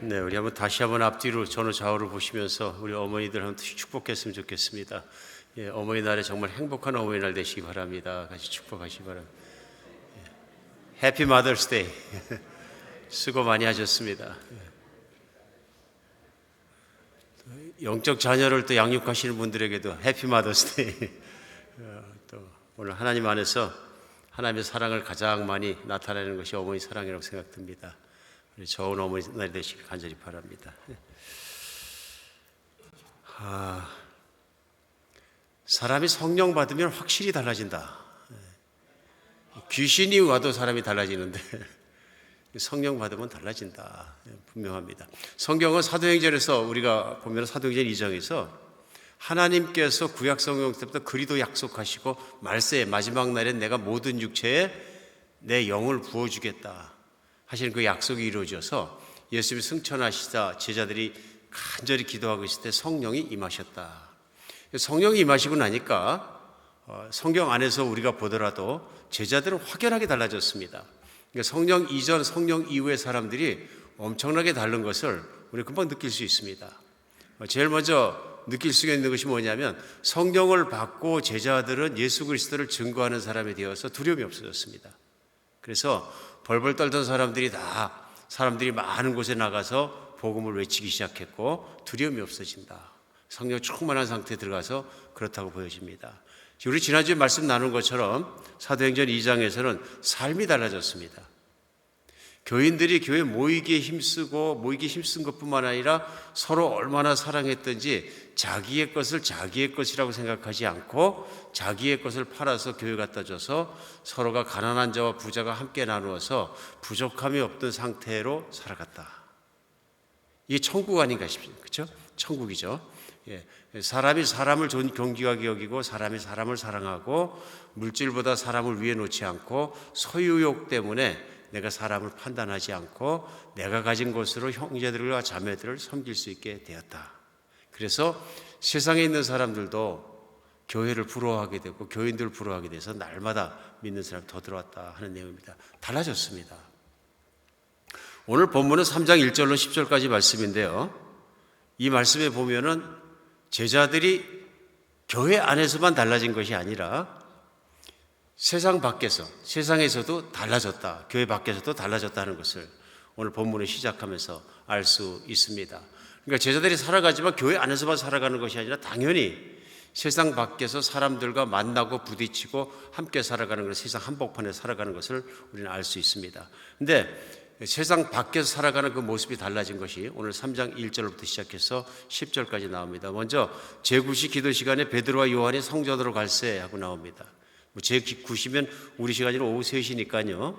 네, 우리 한번 다시 한번 앞뒤로 전후 좌우를 보시면서 우리 어머니들 한번 축복했으면 좋겠습니다. 예, 어머니날에 정말 행복한 어머니날 되시기 바랍니다. 같이 축복하시기 바랍니다. 해피 마더스 데이. 수고 많이 하셨습니다. 영적 자녀를 또 양육하시는 분들에게도 해피 마더스 데이. 또 오늘 하나님 안에서 하나님의 사랑을 가장 많이 나타내는 것이 어머니 사랑이라고 생각됩니다. 좋은 어머니날이 되시길 간절히 바랍니다. 사람이 성령 받으면 확실히 달라진다. 귀신이 와도 사람이 달라지는데 성령 받으면 달라진다. 분명합니다. 성경은 사도행전에서 우리가 보면 사도행전 2장에서 하나님께서 구약 성경 때부터 그리도 약속하시고 말세의 마지막 날엔 내가 모든 육체에 내 영을 부어주겠다 하시는 그 약속이 이루어져서 예수님이 승천하시자 제자들이 간절히 기도하고 있을 때 성령이 임하셨다. 성령이 임하시고 나니까 성경 안에서 우리가 보더라도 제자들은 확연하게 달라졌습니다. 성령 이전, 성령 이후의 사람들이 엄청나게 다른 것을 우리 금방 느낄 수 있습니다. 제일 먼저 느낄 수 있는 것이 뭐냐면 성령을 받고 제자들은 예수 그리스도를 증거하는 사람이 되어서 두려움이 없어졌습니다. 그래서 벌벌 떨던 사람들이 많은 곳에 나가서 복음을 외치기 시작했고 두려움이 없어진다. 성령 충만한 상태에 들어가서 그렇다고 보여집니다. 우리 지난주에 말씀 나눈 것처럼 사도행전 2장에서는 삶이 달라졌습니다. 교인들이 교회 모이기에 힘쓴 것뿐만 아니라 서로 얼마나 사랑했던지 자기의 것을 자기의 것이라고 생각하지 않고 자기의 것을 팔아서 교회 갖다 줘서 서로가 가난한 자와 부자가 함께 나누어서 부족함이 없던 상태로 살아갔다. 이게 천국 아닌가 싶습니다. 그렇죠? 천국이죠. 예. 사람이 사람을 존귀하게 여기고 사람이 사람을 사랑하고 물질보다 사람을 위에 놓지 않고 소유욕 때문에 내가 사람을 판단하지 않고 내가 가진 것으로 형제들과 자매들을 섬길 수 있게 되었다. 그래서 세상에 있는 사람들도 교회를 부러워하게 되고 교인들을 부러워하게 돼서 날마다 믿는 사람이 더 들어왔다 하는 내용입니다. 달라졌습니다. 오늘 본문은 3장 1절로 10절까지 말씀인데요. 이 말씀에 보면은 제자들이 교회 안에서만 달라진 것이 아니라 세상에서도 달라졌다. 교회 밖에서도 달라졌다 하는 것을 오늘 본문을 시작하면서 알 수 있습니다. 그러니까 제자들이 살아가지만 교회 안에서만 살아가는 것이 아니라 당연히 세상 밖에서 사람들과 만나고 부딪히고 함께 살아가는 것, 세상 한복판에 살아가는 것을 우리는 알 수 있습니다. 그런데 세상 밖에서 살아가는 그 모습이 달라진 것이 오늘 3장 1절부터 시작해서 10절까지 나옵니다. 먼저 제9시 기도 시간에 베드로와 요한이 성전으로 갈세 하고 나옵니다. 제9시면 우리 시간으로 오후 3시니까요.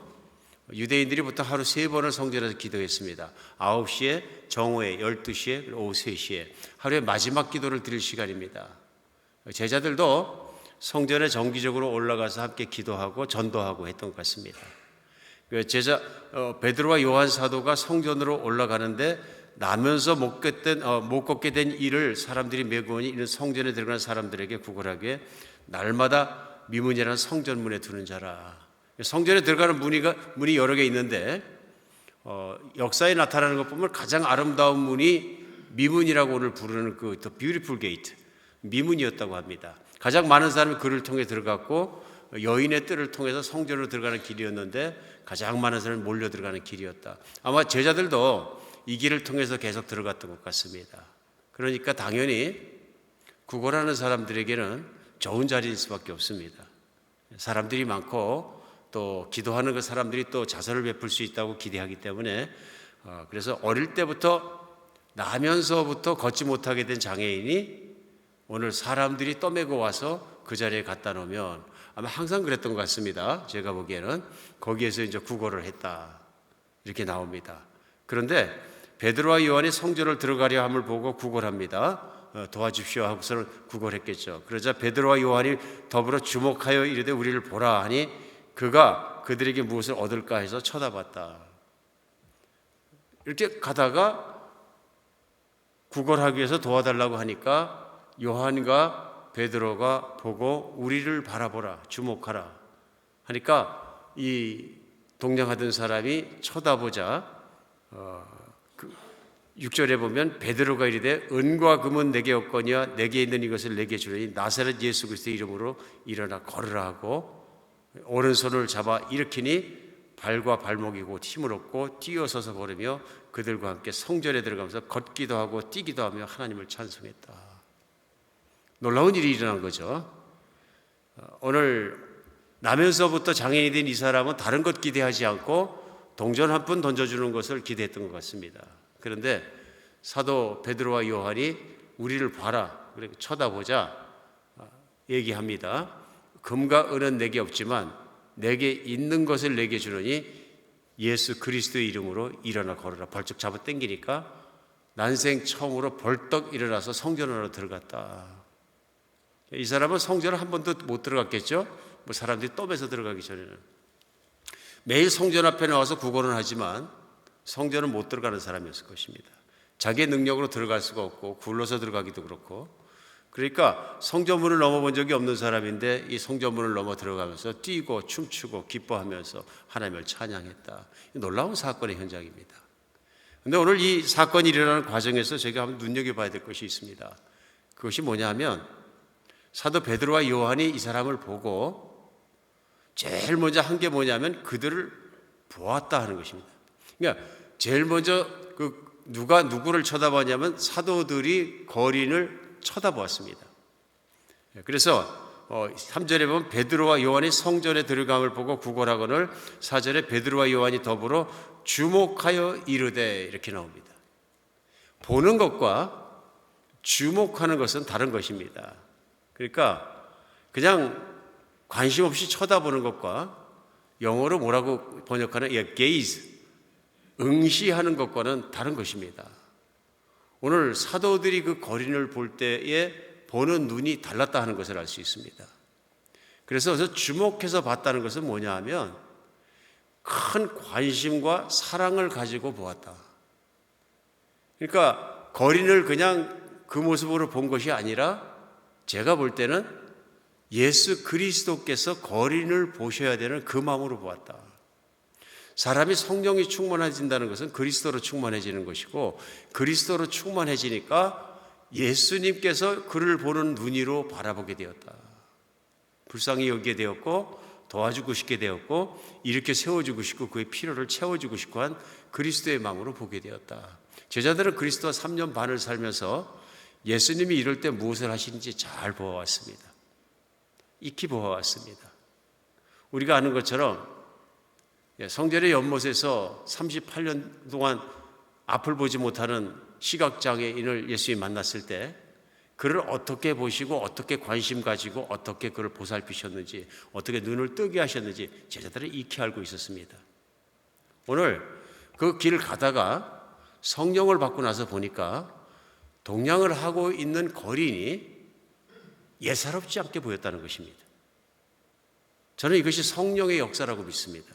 유대인들이 보통 하루 3번을 성전에서 기도했습니다. 9시에, 정오에, 12시에, 그리고 오후 3시에 하루의 마지막 기도를 드릴 시간입니다. 제자들도 성전에 정기적으로 올라가서 함께 기도하고 전도하고 했던 것 같습니다. 베드로와 요한 사도가 성전으로 올라가는데 나면서 못 걷게 된 이를 사람들이 메고 오니 이는 성전에 들어가는 사람들에게 구걸하게 날마다 미문이라는 성전문에 두는 자라. 성전에 들어가는 문이 여러 개 있는데 역사에 나타나는 것 보면 가장 아름다운 문이 미문이라고 오늘 부르는 그 The Beautiful Gate, 미문이었다고 합니다. 가장 많은 사람이 그를 통해 들어갔고 여인의 뜰을 통해서 성전으로 들어가는 길이었는데 가장 많은 사람이 몰려 들어가는 길이었다. 아마 제자들도 이 길을 통해서 계속 들어갔던 것 같습니다. 그러니까 당연히 구걸하는 사람들에게는 좋은 자리일 수밖에 없습니다. 사람들이 많고 또 기도하는 그 사람들이 또 자선을 베풀 수 있다고 기대하기 때문에 그래서 어릴 때부터 나면서부터 걷지 못하게 된 장애인이 오늘 사람들이 떠매고 와서 그 자리에 갖다 놓으면 아마 항상 그랬던 것 같습니다. 제가 보기에는 거기에서 이제 구걸을 했다 이렇게 나옵니다. 그런데 베드로와 요한이 성전을 들어가려 함을 보고 구걸합니다. 도와주십시오 하고서는 구걸했겠죠. 그러자 베드로와 요한이 더불어 주목하여 이르되 우리를 보라 하니 그가 그들에게 무엇을 얻을까 해서 쳐다봤다. 이렇게 가다가 구걸하기 위해서 도와달라고 하니까 요한과 베드로가 보고 우리를 바라보라, 주목하라 하니까 이 동냥하던 사람이 쳐다보자 6절에 보면 베드로가 이르되 은과 금은 내게 없거니와 내게 있는 이것을 내게 주려니 나사렛 예수 그리스도의 이름으로 일어나 걸으라 하고 오른손을 잡아 일으키니 발과 발목이 곧 힘을 얻고 뛰어서서 걸으며 그들과 함께 성전에 들어가면서 걷기도 하고 뛰기도 하며 하나님을 찬송했다. 놀라운 일이 일어난 거죠. 오늘 나면서부터 장애인이 된 이 사람은 다른 것 기대하지 않고 동전 한 푼 던져주는 것을 기대했던 것 같습니다. 그런데 사도 베드로와 요한이 우리를 봐라, 그렇게 쳐다보자 얘기합니다. 금과 은은 내게 없지만 내게 있는 것을 내게 주노니 예수 그리스도의 이름으로 일어나 걸어라. 벌쩍 잡아 당기니까 난생 처음으로 벌떡 일어나서 성전 안으로 들어갔다. 이 사람은 성전을 한 번도 못 들어갔겠죠? 뭐 사람들이 떠매서 들어가기 전에는. 매일 성전 앞에 나와서 구걸은 하지만 성전은 못 들어가는 사람이었을 것입니다. 자기의 능력으로 들어갈 수가 없고 굴러서 들어가기도 그렇고, 그러니까 성전문을 넘어본 적이 없는 사람인데 이 성전문을 넘어 들어가면서 뛰고 춤추고 기뻐하면서 하나님을 찬양했다. 놀라운 사건의 현장입니다. 그런데 오늘 이 사건이 일어나는 과정에서 제가 한번 눈여겨봐야 될 것이 있습니다. 그것이 뭐냐면 사도 베드로와 요한이 이 사람을 보고 제일 먼저 한 게 뭐냐면 그들을 보았다 하는 것입니다. 그러니까 제일 먼저 누가 누구를 쳐다봤냐면 사도들이 거린을 쳐다보았습니다. 그래서 3절에 보면 베드로와 요한이 성전에 들어감을 보고 구걸하거늘 4절에 베드로와 요한이 더불어 주목하여 이르되 이렇게 나옵니다. 보는 것과 주목하는 것은 다른 것입니다. 그러니까 그냥 관심 없이 쳐다보는 것과 영어로 뭐라고 번역하는 gaze, 응시하는 것과는 다른 것입니다. 오늘 사도들이 그 거린을 볼 때에 보는 눈이 달랐다 하는 것을 알 수 있습니다. 그래서 주목해서 봤다는 것은 뭐냐 하면 큰 관심과 사랑을 가지고 보았다. 그러니까 거린을 그냥 그 모습으로 본 것이 아니라 제가 볼 때는 예수 그리스도께서 거린을 보셔야 되는 그 마음으로 보았다. 사람이 성령이 충만해진다는 것은 그리스도로 충만해지는 것이고 그리스도로 충만해지니까 예수님께서 그를 보는 눈으로 바라보게 되었다. 불쌍히 여기게 되었고 도와주고 싶게 되었고 이렇게 세워주고 싶고 그의 필요를 채워주고 싶고 한 그리스도의 마음으로 보게 되었다. 제자들은 그리스도와 3년 반을 살면서 예수님이 이럴 때 무엇을 하시는지 잘 보아왔습니다. 익히 보아왔습니다. 우리가 아는 것처럼 성전의 연못에서 38년 동안 앞을 보지 못하는 시각장애인을 예수님이 만났을 때 그를 어떻게 보시고 어떻게 관심 가지고 어떻게 그를 보살피셨는지 어떻게 눈을 뜨게 하셨는지 제자들은 익히 알고 있었습니다. 오늘 그 길을 가다가 성령을 받고 나서 보니까 동냥을 하고 있는 거린이 예사롭지 않게 보였다는 것입니다. 저는 이것이 성령의 역사라고 믿습니다.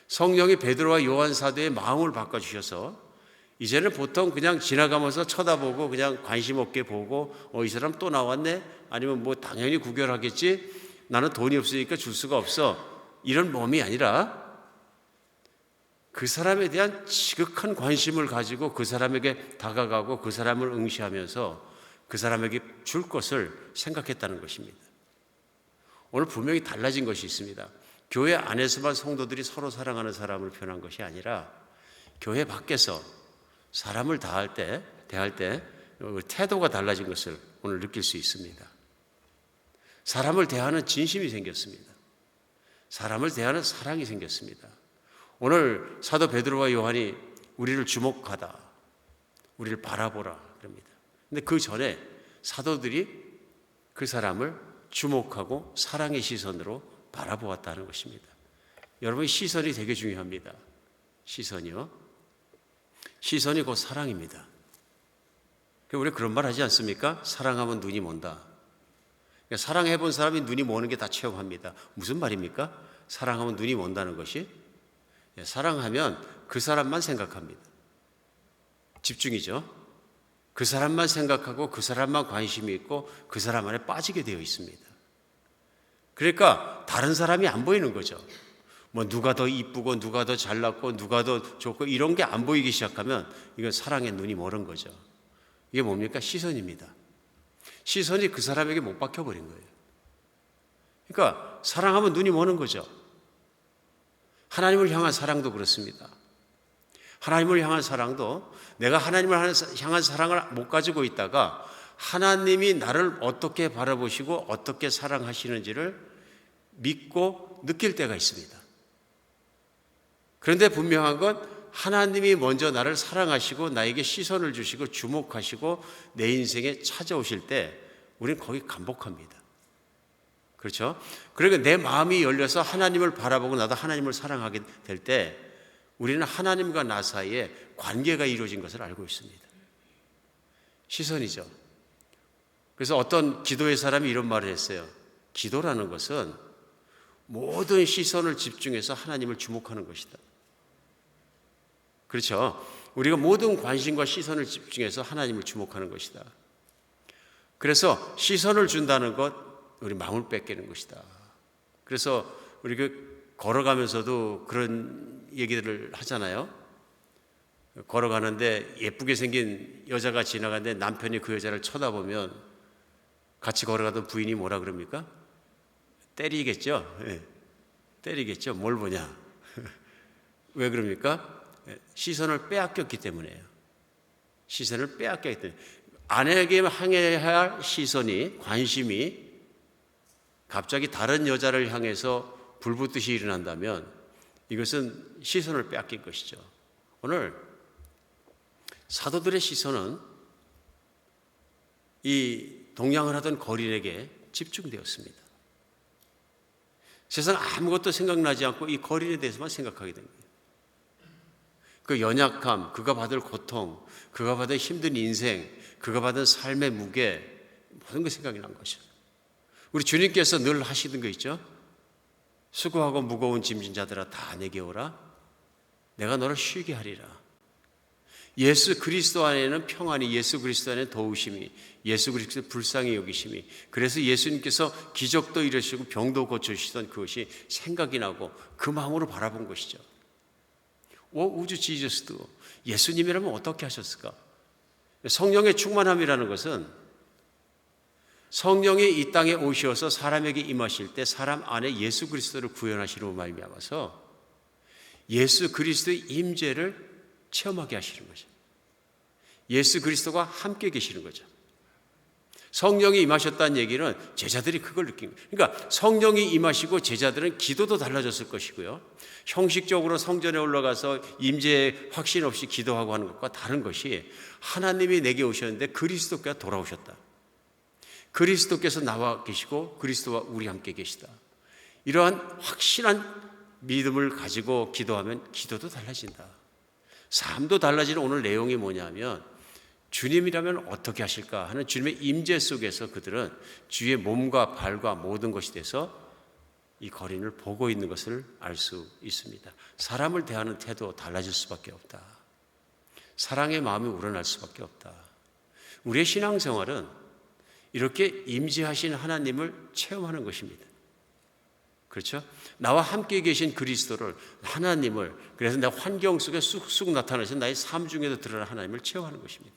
성령이 베드로와 요한 사도의 마음을 바꿔주셔서 이제는 보통 그냥 지나가면서 쳐다보고 그냥 관심 없게 보고 이 사람 또 나왔네? 아니면 뭐 당연히 구결하겠지? 나는 돈이 없으니까 줄 수가 없어. 이런 몸이 아니라 그 사람에 대한 지극한 관심을 가지고 그 사람에게 다가가고 그 사람을 응시하면서 그 사람에게 줄 것을 생각했다는 것입니다. 오늘 분명히 달라진 것이 있습니다. 교회 안에서만 성도들이 서로 사랑하는 사람을 표현한 것이 아니라 교회 밖에서 사람을 대할 때 태도가 달라진 것을 오늘 느낄 수 있습니다. 사람을 대하는 진심이 생겼습니다. 사람을 대하는 사랑이 생겼습니다. 오늘 사도 베드로와 요한이 우리를 주목하다, 우리를 바라보라 그럽니다. 근데 그 전에 사도들이 그 사람을 주목하고 사랑의 시선으로 바라보았다는 것입니다. 여러분, 시선이 되게 중요합니다. 시선이요. 시선이 곧 사랑입니다. 우리 그런 말 하지 않습니까? 사랑하면 눈이 먼다. 사랑해 본 사람이 눈이 모는 게 다 체험합니다. 무슨 말입니까? 사랑하면 눈이 먼다는 것이 사랑하면 그 사람만 생각합니다. 집중이죠. 그 사람만 생각하고 그 사람만 관심이 있고 그 사람 안에 빠지게 되어 있습니다. 그러니까 다른 사람이 안 보이는 거죠. 뭐 누가 더 이쁘고 누가 더 잘났고 누가 더 좋고 이런 게 안 보이기 시작하면 이건 사랑의 눈이 멀은 거죠. 이게 뭡니까? 시선입니다. 시선이 그 사람에게 못 박혀버린 거예요. 그러니까 사랑하면 눈이 머는 거죠. 하나님을 향한 사랑도 그렇습니다. 하나님을 향한 사랑도 내가 하나님을 향한 사랑을 못 가지고 있다가 하나님이 나를 어떻게 바라보시고 어떻게 사랑하시는지를 믿고 느낄 때가 있습니다. 그런데 분명한 건 하나님이 먼저 나를 사랑하시고 나에게 시선을 주시고 주목하시고 내 인생에 찾아오실 때 우리는 거기 감복합니다. 그렇죠? 그러니까 내 마음이 열려서 하나님을 바라보고 나도 하나님을 사랑하게 될 때 우리는 하나님과 나 사이에 관계가 이루어진 것을 알고 있습니다. 시선이죠. 그래서 어떤 기도의 사람이 이런 말을 했어요. 기도라는 것은 모든 시선을 집중해서 하나님을 주목하는 것이다. 그렇죠? 우리가 모든 관심과 시선을 집중해서 하나님을 주목하는 것이다. 그래서 시선을 준다는 것, 우리 마음을 뺏기는 것이다. 그래서 우리 걸어가면서도 그런 얘기들을 하잖아요. 걸어가는데 예쁘게 생긴 여자가 지나가는데 남편이 그 여자를 쳐다보면 같이 걸어가던 부인이 뭐라 그럽니까? 때리겠죠? 네. 때리겠죠? 뭘 보냐? 왜 그럽니까? 시선을 빼앗겼기 때문에요. 시선을 빼앗겼기 때문에. 아내에게 향해야 할 시선이, 관심이 갑자기 다른 여자를 향해서 불붙듯이 일어난다면 이것은 시선을 빼앗긴 것이죠. 오늘 사도들의 시선은 이 동양을 하던 거린에게 집중되었습니다. 세상 아무것도 생각나지 않고 이 거린에 대해서만 생각하게 됩니다. 그 연약함, 그가 받을 고통, 그가 받은 힘든 인생, 그가 받은 삶의 무게, 모든 게 생각이 난 것이죠. 우리 주님께서 늘 하시던 거 있죠? 수고하고 무거운 짐진 자들아 다 내게 오라. 내가 너를 쉬게 하리라. 예수 그리스도 안에는 평안이, 예수 그리스도 안에는 도우심이, 예수 그리스도 불쌍히 여기심이, 그래서 예수님께서 기적도 이루시고 병도 고쳐주시던 그것이 생각이 나고 그 마음으로 바라본 것이죠. 우주 지저스도 예수님이라면 어떻게 하셨을까? 성령의 충만함이라는 것은 성령이 이 땅에 오셔서 사람에게 임하실 때 사람 안에 예수 그리스도를 구현하시는 말미암아서 예수 그리스도의 임재를 체험하게 하시는 거죠. 예수 그리스도가 함께 계시는 거죠. 성령이 임하셨다는 얘기는 제자들이 그걸 느낀 거예요. 그러니까 성령이 임하시고 제자들은 기도도 달라졌을 것이고요. 형식적으로 성전에 올라가서 임재의 확신 없이 기도하고 하는 것과 다른 것이 하나님이 내게 오셨는데 그리스도께서 돌아오셨다. 그리스도께서 나와 계시고 그리스도와 우리 함께 계시다. 이러한 확신한 믿음을 가지고 기도하면 기도도 달라진다. 삶도 달라지는 오늘 내용이 뭐냐면 주님이라면 어떻게 하실까 하는 주님의 임재 속에서 그들은 주의 몸과 발과 모든 것이 돼서 이 거린을 보고 있는 것을 알 수 있습니다. 사람을 대하는 태도 달라질 수밖에 없다. 사랑의 마음이 우러날 수밖에 없다. 우리의 신앙생활은 이렇게 임재하신 하나님을 체험하는 것입니다. 그렇죠? 나와 함께 계신 그리스도를, 하나님을, 그래서 내 환경 속에 쑥쑥 나타나신 나의 삶 중에도 드러난 하나님을 체험하는 것입니다.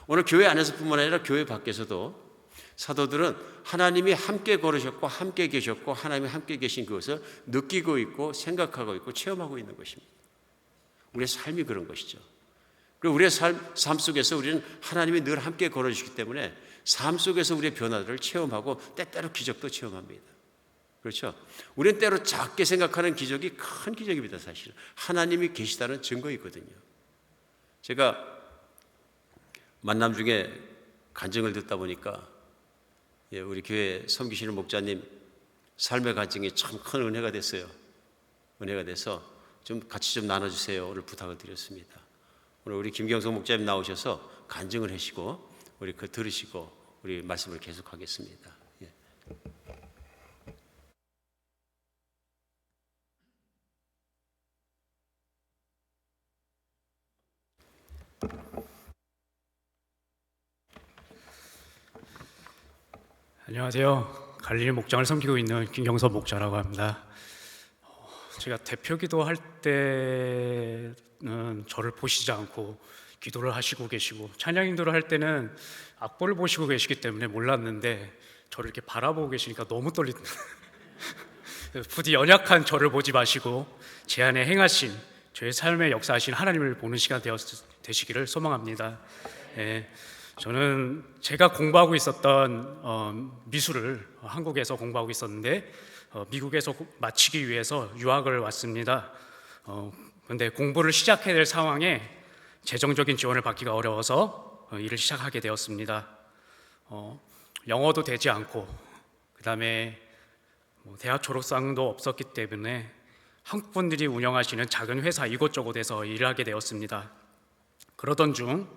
오늘 교회 안에서뿐만 아니라 교회 밖에서도 사도들은 하나님이 함께 걸으셨고 함께 계셨고 하나님이 함께 계신 그것을 느끼고 있고 생각하고 있고 체험하고 있는 것입니다. 우리의 삶이 그런 것이죠. 그리고 우리의 삶 속에서 우리는 하나님이 늘 함께 걸어주시기 때문에 삶 속에서 우리의 변화들을 체험하고 때때로 기적도 체험합니다. 그렇죠? 우리는 때로 작게 생각하는 기적이 큰 기적입니다. 사실 하나님이 계시다는 증거이거든요. 제가 만남 중에 간증을 듣다 보니까 우리 교회 섬기시는 목자님 삶의 간증이 참 큰 은혜가 됐어요. 은혜가 돼서 좀 같이 좀 나눠주세요. 오늘 부탁을 드렸습니다. 오늘 우리 김경석 목자님 나오셔서 간증을 하시고 우리 그 들으시고 우리 말씀을 계속하겠습니다. 예. 안녕하세요. 갈릴리 목장을 섬기고 있는 김경섭 목자라고 합니다. 제가 대표 기도할 때는 저를 보시지 않고 기도를 하시고 계시고, 찬양 인도를 할 때는 악보를 보시고 계시기 때문에 몰랐는데 저를 이렇게 바라보고 계시니까 너무 떨리던데 부디 연약한 저를 보지 마시고 제 안에 행하신, 저의 삶에 역사하신 하나님을 보는 시간 되시기를 소망합니다. 예, 저는 제가 공부하고 있었던 미술을 한국에서 공부하고 있었는데 미국에서 마치기 위해서 유학을 왔습니다. 그런데 공부를 시작해야 될 상황에 재정적인 지원을 받기가 어려워서 일을 시작하게 되었습니다. 영어도 되지 않고, 그 다음에 대학 졸업장도 없었기 때문에 한국 분들이 운영하시는 작은 회사 이곳저곳에서 일을 하게 되었습니다. 그러던 중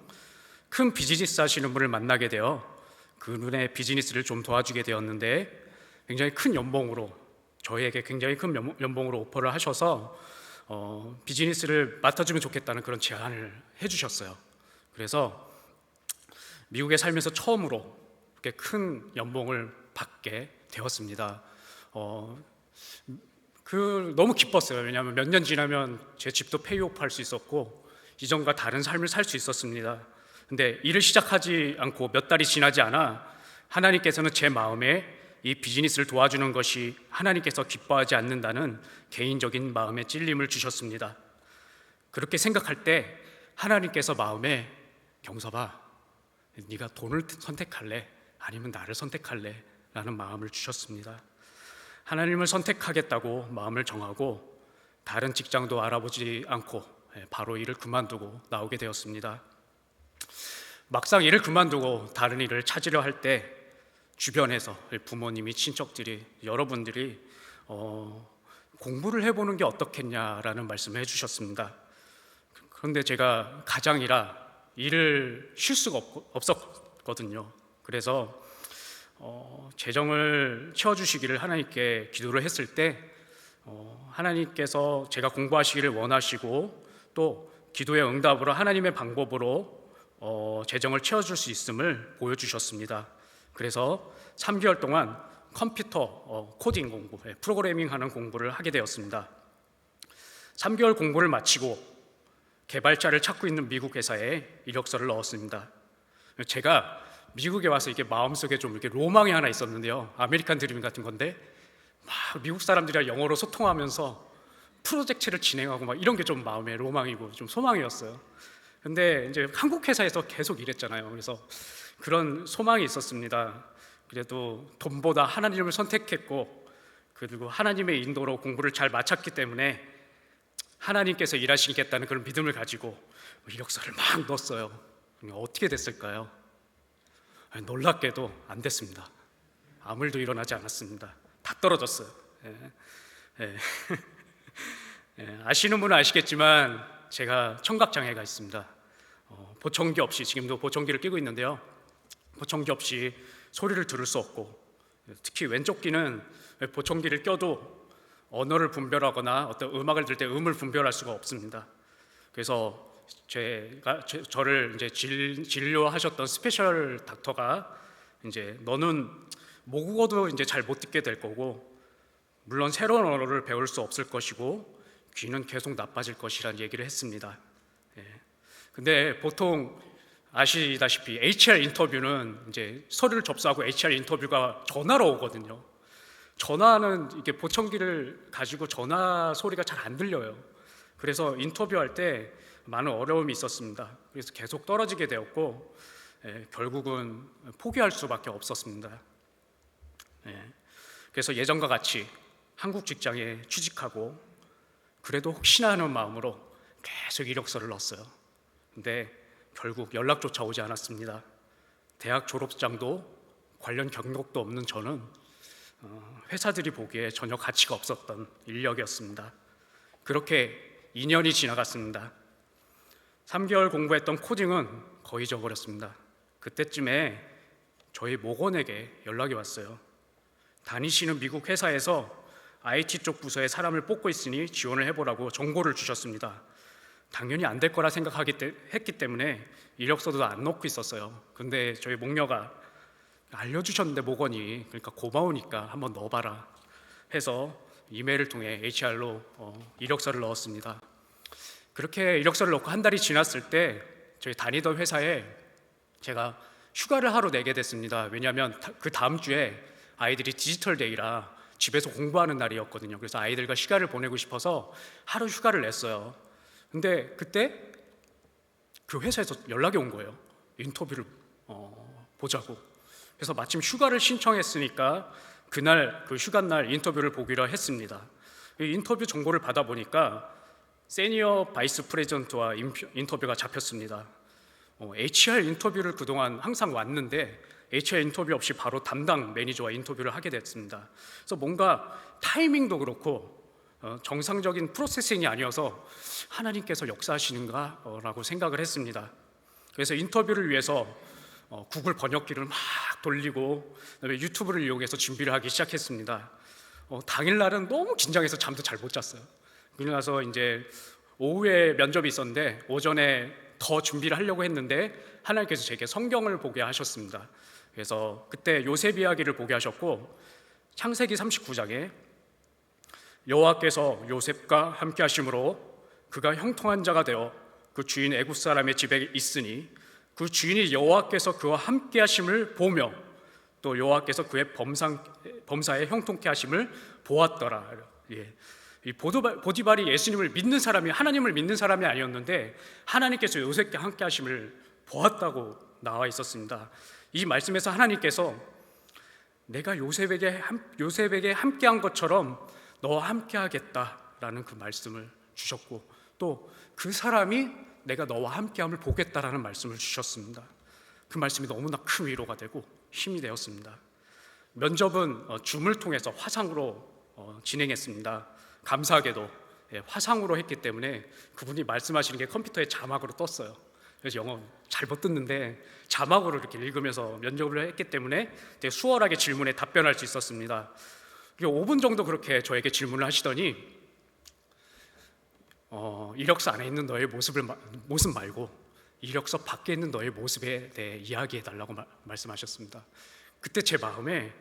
큰 비즈니스 하시는 분을 만나게 되어 그분의 비즈니스를 좀 도와주게 되었는데, 굉장히 큰 연봉으로, 저희에게 굉장히 큰 연봉으로 오퍼를 하셔서 비즈니스를 맡아주면 좋겠다는 그런 제안을 해주셨어요. 그래서 미국에 살면서 처음으로 그렇게 큰 연봉을 받게 되었습니다. 너무 기뻤어요. 왜냐하면 몇 년 지나면 제 집도 페이오프 할 수 있었고 이전과 다른 삶을 살 수 있었습니다. 근데 일을 시작하지 않고 몇 달이 지나지 않아 하나님께서는 제 마음에 이 비즈니스를 도와주는 것이 하나님께서 기뻐하지 않는다는 개인적인 마음의 찔림을 주셨습니다. 그렇게 생각할 때 하나님께서 마음에, 경섭아, 네가 돈을 선택할래? 아니면 나를 선택할래? 라는 마음을 주셨습니다. 하나님을 선택하겠다고 마음을 정하고 다른 직장도 알아보지 않고 바로 일을 그만두고 나오게 되었습니다. 막상 일을 그만두고 다른 일을 찾으려 할 때 주변에서 부모님이, 친척들이, 여러분들이 공부를 해보는 게 어떻겠냐라는 말씀을 해주셨습니다. 그런데 제가 가장이라 일을 쉴 수가 없었거든요. 그래서 재정을 채워주시기를 하나님께 기도를 했을 때 하나님께서 제가 공부하시기를 원하시고 또 기도의 응답으로 하나님의 방법으로 재정을 채워줄 수 있음을 보여주셨습니다. 그래서 3개월 동안 컴퓨터 코딩 공부, 프로그래밍 하는 공부를 하게 되었습니다. 3개월 공부를 마치고 개발자를 찾고 있는 미국 회사에 이력서를 넣었습니다. 제가 미국에 와서 이게 마음속에 좀 이렇게 로망이 하나 있었는데요. 아메리칸 드림 같은 건데 막 미국 사람들이랑 영어로 소통하면서 프로젝트를 진행하고 막 이런 게 좀 마음의 로망이고 좀 소망이었어요. 근데 이제 한국 회사에서 계속 일했잖아요. 그래서 그런 소망이 있었습니다. 그래도 돈보다 하나님을 선택했고, 그리고 하나님의 인도로 공부를 잘 마쳤기 때문에 하나님께서 일하시겠다는 그런 믿음을 가지고 이력서를 막 넣었어요. 어떻게 됐을까요? 놀랍게도 안 됐습니다. 아무 일도 일어나지 않았습니다. 다 떨어졌어요. 아시는 분은 아시겠지만 제가 청각장애가 있습니다. 보청기 없이, 지금도 보청기를 끼고 있는데요, 보청기 없이 소리를 들을 수 없고, 특히 왼쪽 귀는 보청기를 껴도 언어를 분별하거나 어떤 음악을 들을 때 음을 분별할 수가 없습니다. 그래서 저를 이제 진료하셨던 스페셜 닥터가 이제 너는 모국어도 이제 잘 못 듣게 될 거고, 물론 새로운 언어를 배울 수 없을 것이고, 귀는 계속 나빠질 것이라는 얘기를 했습니다. 근데 보통 아시다시피 HR 인터뷰는 이제 서류를 접수하고 HR 인터뷰가 전화로 오거든요. 전화는 이게 보청기를 가지고 전화 소리가 잘 안 들려요. 그래서 인터뷰할 때 많은 어려움이 있었습니다. 그래서 계속 떨어지게 되었고, 결국은 포기할 수밖에 없었습니다. 그래서 예전과 같이 한국 직장에 취직하고, 그래도 혹시나 하는 마음으로 계속 이력서를 넣었어요. 근데 결국 연락조차 오지 않았습니다. 대학 졸업장도 관련 경력도 없는 저는 회사들이 보기에 전혀 가치가 없었던 인력이었습니다. 그렇게 2년이 지나갔습니다. 3개월 공부했던 코딩은 거의 잊어버렸습니다. 그때쯤에 저희 목원에게 연락이 왔어요. 다니시는 미국 회사에서 IT 쪽 부서에 사람을 뽑고 있으니 지원을 해보라고 정보를 주셨습니다. 당연히 안 될 거라 했기 때문에 이력서도 안 넣고 있었어요. 근데 저희 목녀가 알려주셨는데 목원이, 그러니까 고마우니까 한번 넣어봐라 해서 이메일을 통해 HR로 이력서를 넣었습니다. 그렇게 이력서를 넣고 한 달이 지났을 때 저희 다니던 회사에 제가 휴가를 하러 내게 됐습니다. 왜냐하면 그 다음 주에 아이들이 디지털 데이라 집에서 공부하는 날이었거든요. 그래서 아이들과 시간을 보내고 싶어서 하루 휴가를 냈어요. 근데 그때 그 회사에서 연락이 온 거예요. 인터뷰를 보자고. 그래서 마침 휴가를 신청했으니까 그날 그 휴가 날 인터뷰를 보기로 했습니다. 이 인터뷰 정보를 받아보니까 세니어 바이스 프레젠트와 인터뷰가 잡혔습니다. HR 인터뷰를 그동안 항상 왔는데 HR 인터뷰 없이 바로 담당 매니저와 인터뷰를 하게 됐습니다. 그래서 뭔가 타이밍도 그렇고 정상적인 프로세싱이 아니어서 하나님께서 역사하시는가 라고 생각을 했습니다. 그래서 인터뷰를 위해서 구글 번역기를 막 돌리고 그다음에 유튜브를 이용해서 준비를 하기 시작했습니다. 당일날은 너무 긴장해서 잠도 잘 못 잤어요. 그러고 나서 이제 오후에 면접이 있었는데 오전에 더 준비를 하려고 했는데 하나님께서 제게 성경을 보게 하셨습니다. 그래서 그때 요셉 이야기를 보게 하셨고 창세기 39장에 여호와께서 요셉과 함께 하심으로 그가 형통한 자가 되어 그 주인 애굽 사람의 집에 있으니 그 주인이 여호와께서 그와 함께 하심을 보며 또 여호와께서 그의 범사에 형통케 하심을 보았더라. 이 보디발이 예수님을 믿는 사람이 하나님을 믿는 사람이 아니었는데 하나님께서 요셉과 함께 하심을 보았다고 나와 있었습니다. 이 말씀에서 하나님께서 내가 요셉에게 함께한 것처럼 너와 함께하겠다라는 그 말씀을 주셨고 또 그 사람이 내가 너와 함께함을 보겠다라는 말씀을 주셨습니다. 그 말씀이 너무나 큰 위로가 되고 힘이 되었습니다. 면접은 줌을 통해서 화상으로 진행했습니다. 감사하게도 화상으로 했기 때문에 그분이 말씀하시는 게 컴퓨터에 자막으로 떴어요. 그래서 영어 잘 못 듣는데 자막으로 이렇게 읽으면서 면접을 했기 때문에 되게 수월하게 질문에 답변할 수 있었습니다. 5분 정도 그렇게 저에게 질문을 하시더니 이력서 안에 있는 너의 모습 말고 이력서 밖에 있는 너의 모습에 대해 이야기해 달라고 말씀하셨습니다. 그때 제 마음에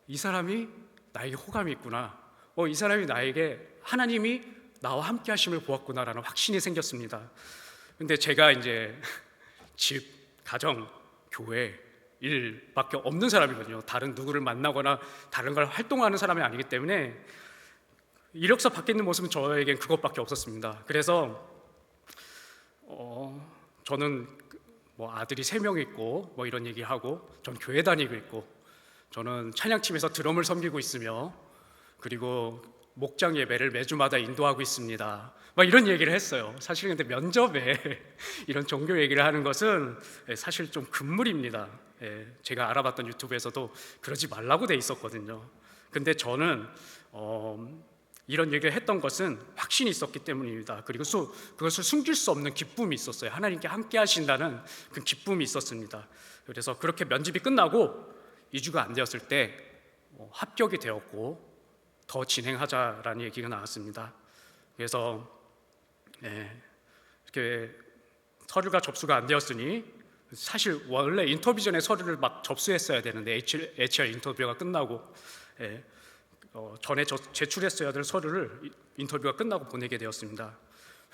이 사람이 나에게 호감이 있구나. 이 사람이 나에게 하나님이 나와 함께 하심을 보았구나라는 확신이 생겼습니다. 근데 제가 이제 집, 가정, 교회, 일밖에 없는 사람이거든요. 다른 누구를 만나거나 다른 걸 활동하는 사람이 아니기 때문에 이력서 밖에 있는 모습은 저에겐 그것밖에 없었습니다. 그래서 저는 아들이 3명 있고 이런 얘기하고 전 교회 다니고 있고 저는 찬양팀에서 드럼을 섬기고 있으며 그리고 목장 예배를 매주마다 인도하고 있습니다. 이런 얘기를 했어요. 사실 근데 면접에 이런 종교 얘기를 하는 것은 사실 좀 금물입니다. 제가 알아봤던 유튜브에서도 그러지 말라고 돼 있었거든요. 근데 저는 이런 얘기를 했던 것은 확신이 있었기 때문입니다. 그리고 그것을 숨길 수 없는 기쁨이 있었어요. 하나님께 함께 하신다는 그 기쁨이 있었습니다. 그래서 그렇게 면접이 끝나고 2주가 안 되었을 때 합격이 되었고 더 진행하자라는 얘기가 나왔습니다. 그래서 이렇게 서류가 접수가 안 되었으니 사실 원래 인터뷰 전에 서류를 막 접수했어야 되는데 HR 인터뷰가 끝나고 전에 제출했어야 될 서류를 인터뷰가 끝나고 보내게 되었습니다.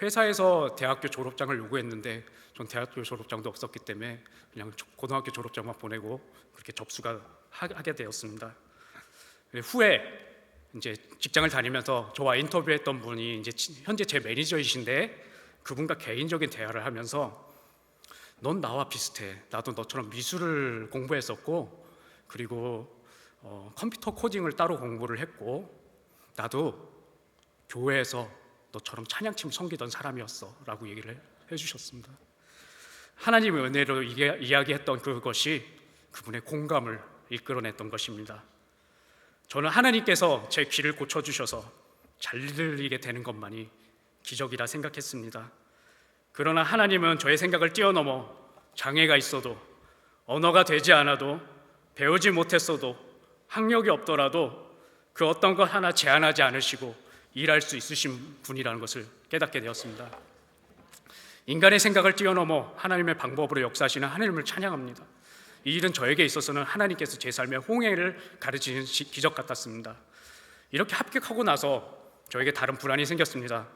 회사에서 대학교 졸업장을 요구했는데 전 대학교 졸업장도 없었기 때문에 그냥 고등학교 졸업장만 보내고 그렇게 접수가 하게 되었습니다. 후에 이제 직장을 다니면서 저와 인터뷰했던 분이 이제 현재 제 매니저이신데 그분과 개인적인 대화를 하면서 넌 나와 비슷해. 나도 너처럼 미술을 공부했었고 그리고 컴퓨터 코딩을 따로 공부를 했고 나도 교회에서 너처럼 찬양팀 섬기던 사람이었어 라고 얘기를 해주셨습니다. 하나님의 은혜로 이야기했던 그것이 그분의 공감을 이끌어냈던 것입니다. 저는 하나님께서 제 귀를 고쳐주셔서 잘 들리게 되는 것만이 기적이라 생각했습니다. 그러나 하나님은 저의 생각을 뛰어넘어 장애가 있어도 언어가 되지 않아도 배우지 못했어도 학력이 없더라도 그 어떤 것 하나 제한하지 않으시고 일할 수 있으신 분이라는 것을 깨닫게 되었습니다. 인간의 생각을 뛰어넘어 하나님의 방법으로 역사하시는 하나님을 찬양합니다. 이 일은 저에게 있어서는 하나님께서 제 삶의 홍해를 가르치는 기적 같았습니다. 이렇게 합격하고 나서 저에게 다른 불안이 생겼습니다.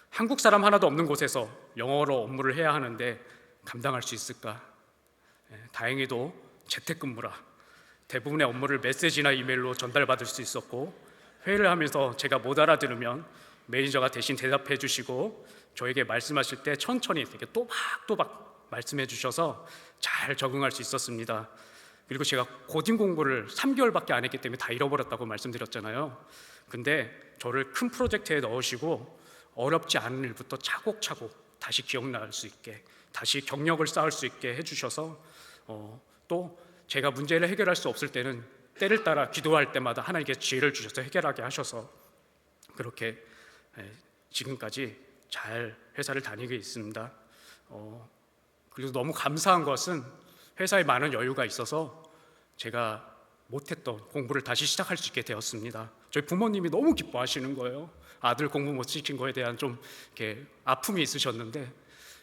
한국 사람 하나도 없는 곳에서 영어로 업무를 해야 하는데 감당할 수 있을까? 다행히도 재택근무라 대부분의 업무를 메시지나 이메일로 전달받을 수 있었고, 회의를 하면서 제가 못 알아들으면 매니저가 대신 대답해 주시고 저에게 말씀하실 때 천천히 되게 또박또박 말씀해 주셔서 잘 적응할 수 있었습니다. 그리고 제가 코딩 공부를 3개월밖에 안 했기 때문에 다 잃어버렸다고 말씀드렸잖아요. 근데 저를 큰 프로젝트에 넣으시고 어렵지 않은 일부터 차곡차곡 다시 기억날 수 있게, 다시 경력을 쌓을 수 있게 해주셔서 또 제가 문제를 해결할 수 없을 때는 때를 따라 기도할 때마다 하나님께 지혜를 주셔서 해결하게 하셔서 그렇게 지금까지 잘 회사를 다니고 있습니다. 그리고 너무 감사한 것은 회사에 많은 여유가 있어서 제가 못했던 공부를 다시 시작할 수 있게 되었습니다. 저희 부모님이 너무 기뻐하시는 거예요. 아들 공부 못 시킨 거에 대한 좀 이렇게 아픔이 있으셨는데,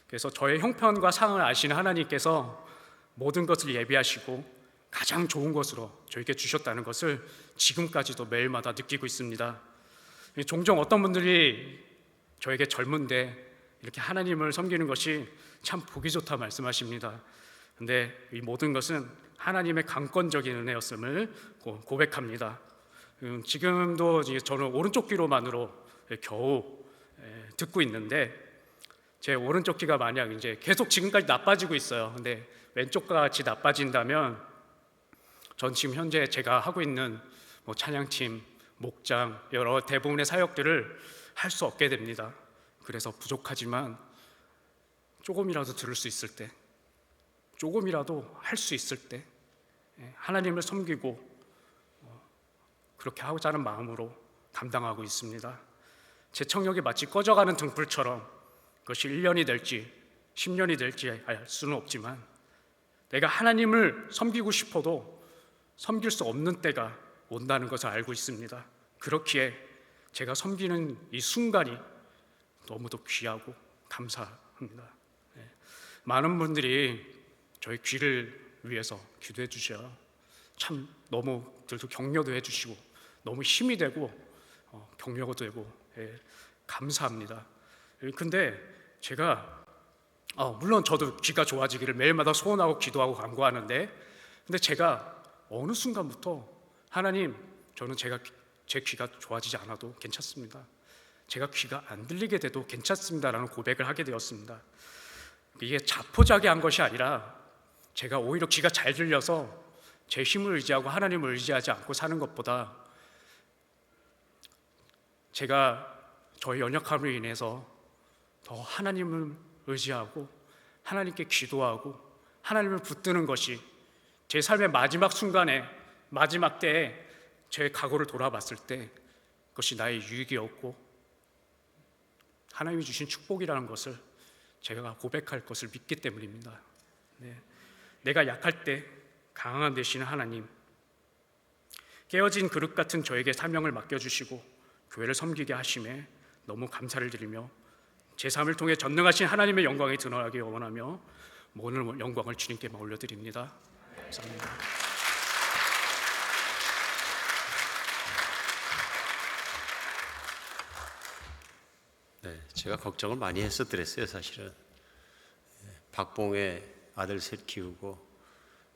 그래서 저의 형편과 상황을 아시는 하나님께서 모든 것을 예비하시고 가장 좋은 것으로 저에게 주셨다는 것을 지금까지도 매일마다 느끼고 있습니다. 종종 어떤 분들이 저에게 젊은데 이렇게 하나님을 섬기는 것이 참 보기 좋다 말씀하십니다. 근데 이 모든 것은 하나님의 강권적인 은혜였음을 고백합니다. 지금도 저는 오른쪽 귀로만으로 겨우 듣고 있는데, 제 오른쪽 귀가 만약 이제 계속 지금까지 나빠지고 있어요. 근데 왼쪽과 같이 나빠진다면 전 지금 현재 제가 하고 있는 찬양팀, 목장, 여러 대부분의 사역들을 할 수 없게 됩니다. 그래서 부족하지만 조금이라도 들을 수 있을 때, 조금이라도 할 수 있을 때 하나님을 섬기고 그렇게 하고자 하는 마음으로 감당하고 있습니다. 제 청력이 마치 꺼져가는 등불처럼 그것이 1년이 될지 10년이 될지 알 수는 없지만 내가 하나님을 섬기고 싶어도 섬길 수 없는 때가 온다는 것을 알고 있습니다. 그렇기에 제가 섬기는 이 순간이 너무도 귀하고 감사합니다. 많은 분들이 저희 귀를 위해서 기도해 주셔요. 참 너무들도 격려도 해주시고 너무 힘이 되고 격려가 되고 감사합니다. 근데 제가 물론 저도 귀가 좋아지기를 매일마다 소원하고 기도하고 간구하는데, 근데 제가 어느 순간부터 하나님, 저는 제 귀가 좋아지지 않아도 괜찮습니다. 제가 귀가 안 들리게 돼도 괜찮습니다라는 고백을 하게 되었습니다. 이게 자포자기한 것이 아니라 제가 오히려 귀가 잘 들려서 제 힘을 의지하고 하나님을 의지하지 않고 사는 것보다 제가 저의 연약함으로 인해서 더 하나님을 의지하고 하나님께 기도하고 하나님을 붙드는 것이 제 삶의 마지막 순간에, 마지막 때에 제 과거를 돌아봤을 때 그것이 나의 유익이었고 하나님이 주신 축복이라는 것을 제가 고백할 것을 믿기 때문입니다. 내가 약할 때 강한 되시는 하나님, 깨어진 그릇 같은 저에게 사명을 맡겨주시고 교회를 섬기게 하심에 너무 감사를 드리며 제 삶을 통해 전능하신 하나님의 영광이 드러나기 원하며 모든 영광을 주님께만 올려드립니다. 감사합니다. 제가 걱정을 많이 했었더랬어요. 사실은 박봉의 아들 셋 키우고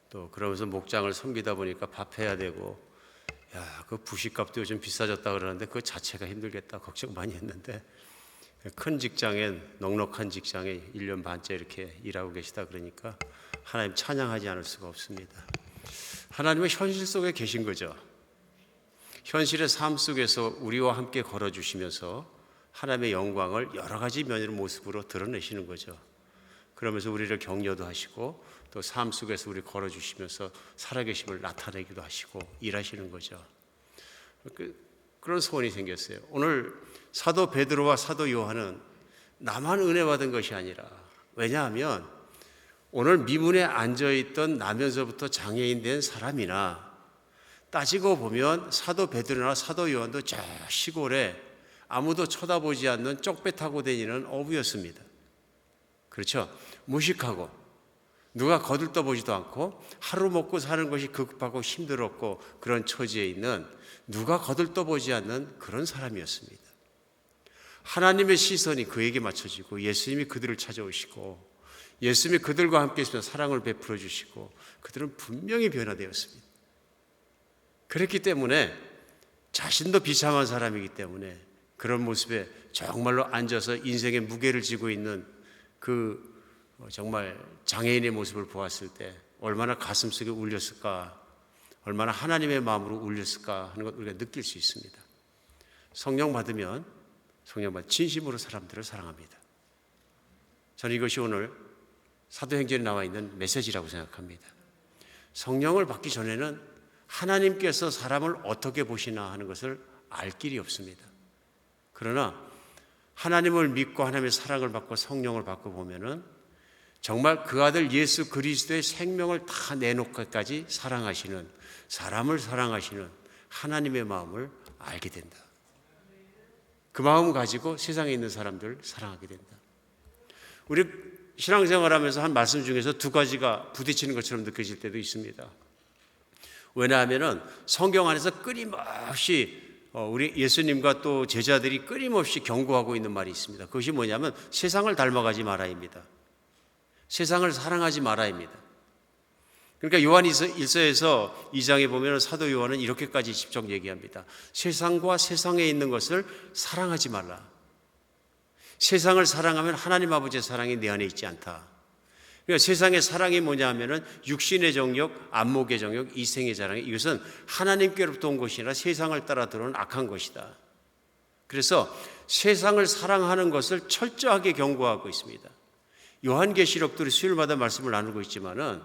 또 그러면서 목장을 섬기다 보니까 밥해야 되고, 그 부식값도 요즘 비싸졌다 그러는데 그 자체가 힘들겠다 걱정 많이 했는데, 큰 직장엔, 넉넉한 직장에 1년 반째 이렇게 일하고 계시다 그러니까 하나님 찬양하지 않을 수가 없습니다. 하나님은 현실 속에 계신 거죠. 현실의 삶 속에서 우리와 함께 걸어주시면서 하나님의 영광을 여러 가지 면의 모습으로 드러내시는 거죠. 그러면서 우리를 격려도 하시고 또 삶 속에서 우리 걸어주시면서 살아계심을 나타내기도 하시고 일하시는 거죠. 그런 소원이 생겼어요. 오늘 사도 베드로와 사도 요한은 나만 은혜 받은 것이 아니라, 왜냐하면 오늘 미문에 앉아있던 나면서부터 장애인 된 사람이나 따지고 보면 사도 베드로나 사도 요한도 저 시골에 아무도 쳐다보지 않는 쪽배 타고 다니는 어부였습니다. 그렇죠? 무식하고 누가 거들떠보지도 않고 하루 먹고 사는 것이 급하고 힘들었고 그런 처지에 있는 누가 거들떠보지 않는 그런 사람이었습니다. 하나님의 시선이 그에게 맞춰지고 예수님이 그들을 찾아오시고 예수님이 그들과 함께 있으며 사랑을 베풀어 주시고 그들은 분명히 변화되었습니다. 그렇기 때문에 자신도 비참한 사람이기 때문에 그런 모습에 정말로 앉아서 인생의 무게를 지고 있는 그 정말 장애인의 모습을 보았을 때 얼마나 가슴속에 울렸을까, 얼마나 하나님의 마음으로 울렸을까 하는 것 우리가 느낄 수 있습니다. 성령 받으면 진심으로 사람들을 사랑합니다. 저는 이것이 오늘 사도행전에 나와 있는 메시지라고 생각합니다. 성령을 받기 전에는 하나님께서 사람을 어떻게 보시나 하는 것을 알 길이 없습니다. 그러나 하나님을 믿고 하나님의 사랑을 받고 성령을 받고 보면은 정말 그 아들 예수 그리스도의 생명을 다 내놓기까지 사랑하시는, 사람을 사랑하시는 하나님의 마음을 알게 된다. 그 마음 가지고 세상에 있는 사람들을 사랑하게 된다. 우리 신앙생활하면서 한 말씀 중에서 두 가지가 부딪히는 것처럼 느껴질 때도 있습니다. 왜냐하면 성경 안에서 끊임없이 우리 예수님과 또 제자들이 끊임없이 경고하고 있는 말이 있습니다. 그것이 뭐냐면 세상을 닮아가지 말아입니다. 세상을 사랑하지 말아입니다. 그러니까 요한 1서에서 2장에 보면 사도 요한은 이렇게까지 직접 얘기합니다. 세상과 세상에 있는 것을 사랑하지 말라. 세상을 사랑하면 하나님 아버지의 사랑이 내 안에 있지 않다. 그러니까 세상의 사랑이 뭐냐 하면은 육신의 정욕, 안목의 정욕, 이생의 자랑, 이것은 하나님께로부터 온 것이 아니라 세상을 따라 들어온 악한 것이다. 그래서 세상을 사랑하는 것을 철저하게 경고하고 있습니다. 요한계시록도 수요일마다 말씀을 나누고 있지만은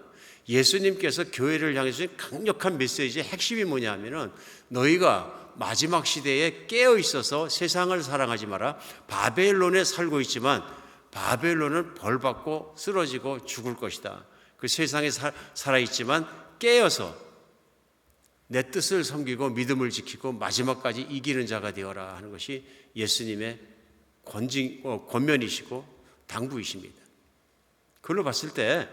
예수님께서 교회를 향해서 강력한 메시지의 핵심이 뭐냐 하면은 너희가 마지막 시대에 깨어 있어서 세상을 사랑하지 마라. 바벨론에 살고 있지만 바벨론은 벌받고 쓰러지고 죽을 것이다. 그 세상에 살아있지만 깨어서 내 뜻을 섬기고 믿음을 지키고 마지막까지 이기는 자가 되어라 하는 것이 예수님의 권면이시고 당부이십니다. 그걸로 봤을 때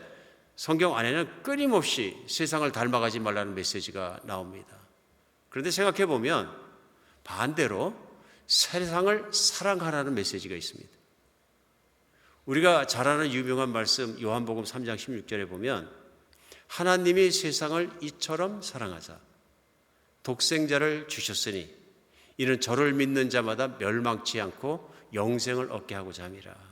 성경 안에는 끊임없이 세상을 닮아가지 말라는 메시지가 나옵니다. 그런데 생각해 보면 반대로 세상을 사랑하라는 메시지가 있습니다. 우리가 잘 아는 유명한 말씀 요한복음 3장 16절에 보면 하나님이 세상을 이처럼 사랑하사 독생자를 주셨으니 이는 저를 믿는 자마다 멸망치 않고 영생을 얻게 하고자 함이라.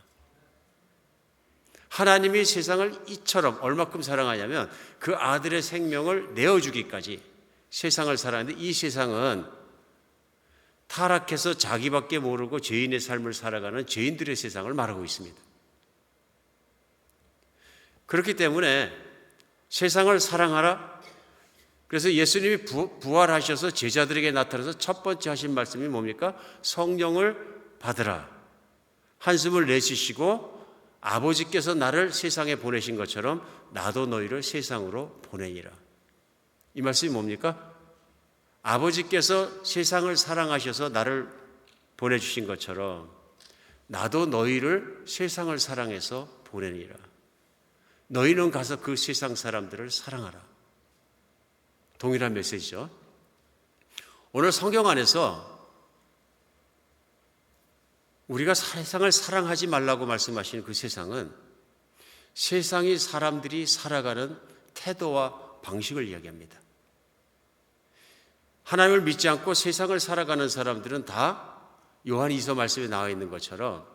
하나님이 세상을 이처럼 얼마큼 사랑하냐면 그 아들의 생명을 내어주기까지 세상을 사랑하는데 이 세상은 타락해서 자기밖에 모르고 죄인의 삶을 살아가는 죄인들의 세상을 말하고 있습니다. 그렇기 때문에 세상을 사랑하라. 그래서 예수님이 부활하셔서 제자들에게 나타나서 첫 번째 하신 말씀이 뭡니까? 성령을 받으라. 한숨을 내쉬시고 아버지께서 나를 세상에 보내신 것처럼 나도 너희를 세상으로 보내니라. 이 말씀이 뭡니까? 아버지께서 세상을 사랑하셔서 나를 보내주신 것처럼 나도 너희를 세상을 사랑해서 보내니라. 너희는 가서 그 세상 사람들을 사랑하라. 동일한 메시지죠. 오늘 성경 안에서 우리가 세상을 사랑하지 말라고 말씀하시는 그 세상은 세상이 사람들이 살아가는 태도와 방식을 이야기합니다. 하나님을 믿지 않고 세상을 살아가는 사람들은 다 요한 2서 말씀에 나와 있는 것처럼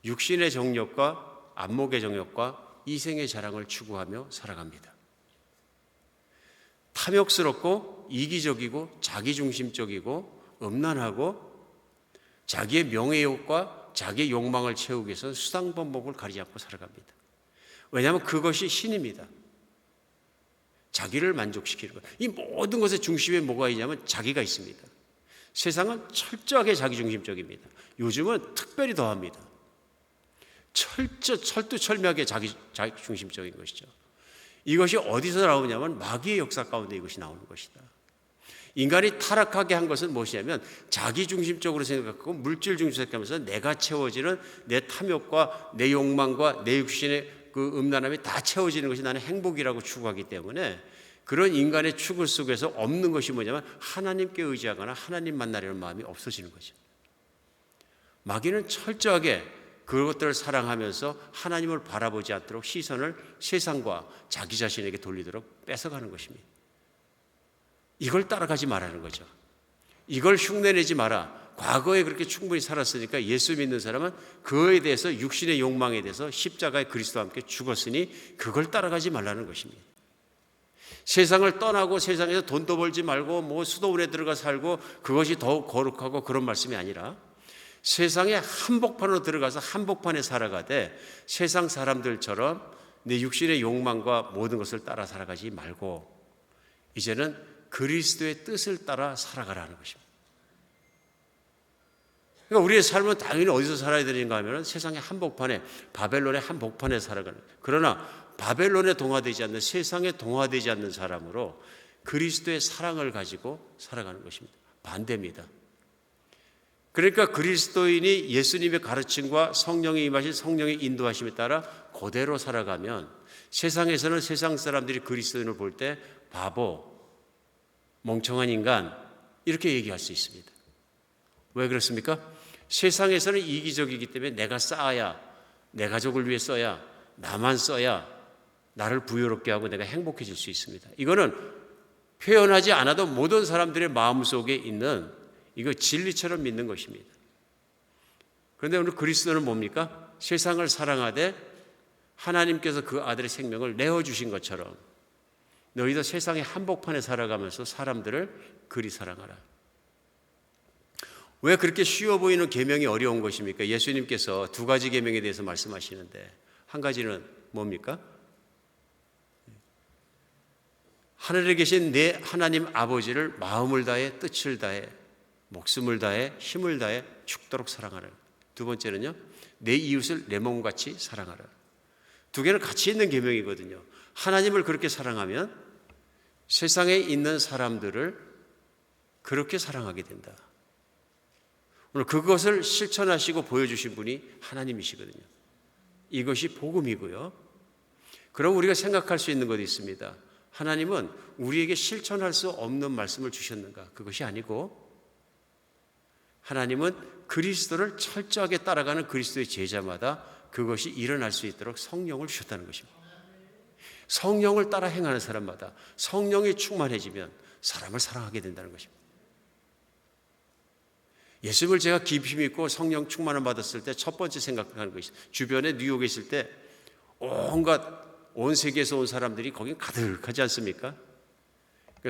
육신의 정욕과 안목의 정욕과 이생의 자랑을 추구하며 살아갑니다. 탐욕스럽고 이기적이고 자기중심적이고 음란하고 자기의 명예욕과 자기의 욕망을 채우기 위해서 수상번복을 가리지 않고 살아갑니다. 왜냐하면 그것이 신입니다. 자기를 만족시키는 것. 이 모든 것의 중심에 뭐가 있냐면 자기가 있습니다. 세상은 철저하게 자기중심적입니다. 요즘은 특별히 더합니다. 철두철미하게 자기중심적인 것이죠. 이것이 어디서 나오냐면 마귀의 역사 가운데 이것이 나오는 것이다. 인간이 타락하게 한 것은 무엇이냐면 자기중심적으로 생각하고 물질중심적으로 생각하면서 내가 채워지는 내 탐욕과 내 욕망과 내 육신의 그 음란함이 다 채워지는 것이 나는 행복이라고 추구하기 때문에 그런 인간의 추구 속에서 없는 것이 뭐냐면 하나님께 의지하거나 하나님 만나려는 마음이 없어지는 거죠. 마귀는 철저하게 그것들을 사랑하면서 하나님을 바라보지 않도록 시선을 세상과 자기 자신에게 돌리도록 뺏어가는 것입니다. 이걸 따라가지 말라는 거죠. 이걸 흉내내지 마라. 과거에 그렇게 충분히 살았으니까 예수 믿는 사람은 그거에 대해서 육신의 욕망에 대해서 십자가의 그리스도와 함께 죽었으니 그걸 따라가지 말라는 것입니다. 세상을 떠나고 세상에서 돈도 벌지 말고 뭐 수도원에 들어가 살고 그것이 더욱 거룩하고 그런 말씀이 아니라 세상의 한복판으로 들어가서 한복판에 살아가되 세상 사람들처럼 내 육신의 욕망과 모든 것을 따라 살아가지 말고 이제는 그리스도의 뜻을 따라 살아가라는 것입니다. 그러니까 우리의 삶은 당연히 어디서 살아야 되는가 하면 세상의 한복판에 바벨론의 한복판에 살아가는, 그러나 바벨론에 동화되지 않는, 세상에 동화되지 않는 사람으로 그리스도의 사랑을 가지고 살아가는 것입니다. 반대입니다. 그러니까 그리스도인이 예수님의 가르침과 성령의 임하신 성령의 인도하심에 따라 그대로 살아가면 세상에서는 세상 사람들이 그리스도인을 볼 때 바보, 멍청한 인간 이렇게 얘기할 수 있습니다. 왜 그렇습니까? 세상에서는 이기적이기 때문에 내가 쌓아야, 내 가족을 위해 써야, 나만 써야 나를 부유롭게 하고 내가 행복해질 수 있습니다. 이거는 표현하지 않아도 모든 사람들의 마음속에 있는 이거 진리처럼 믿는 것입니다. 그런데 오늘 그리스도는 뭡니까? 세상을 사랑하되 하나님께서 그 아들의 생명을 내어주신 것처럼 너희도 세상의 한복판에 살아가면서 사람들을 그리 사랑하라. 왜 그렇게 쉬워 보이는 계명이 어려운 것입니까? 예수님께서 두 가지 계명에 대해서 말씀하시는데 한 가지는 뭡니까? 하늘에 계신 내 하나님 아버지를 마음을 다해 뜻을 다해 목숨을 다해 힘을 다해 죽도록 사랑하라. 두 번째는요, 내 이웃을 내 몸같이 사랑하라. 두 개는 같이 있는 계명이거든요. 하나님을 그렇게 사랑하면 세상에 있는 사람들을 그렇게 사랑하게 된다. 오늘 그것을 실천하시고 보여주신 분이 하나님이시거든요. 이것이 복음이고요. 그럼 우리가 생각할 수 있는 것이 있습니다. 하나님은 우리에게 실천할 수 없는 말씀을 주셨는가? 그것이 아니고 하나님은 그리스도를 철저하게 따라가는 그리스도의 제자마다 그것이 일어날 수 있도록 성령을 주셨다는 것입니다. 성령을 따라 행하는 사람마다 성령이 충만해지면 사람을 사랑하게 된다는 것입니다. 예수님을 제가 깊이 믿고 성령 충만을 받았을 때 첫 번째 생각하는 것이, 주변에 뉴욕에 있을 때 온갖 온 세계에서 온 사람들이 거기 가득하지 않습니까?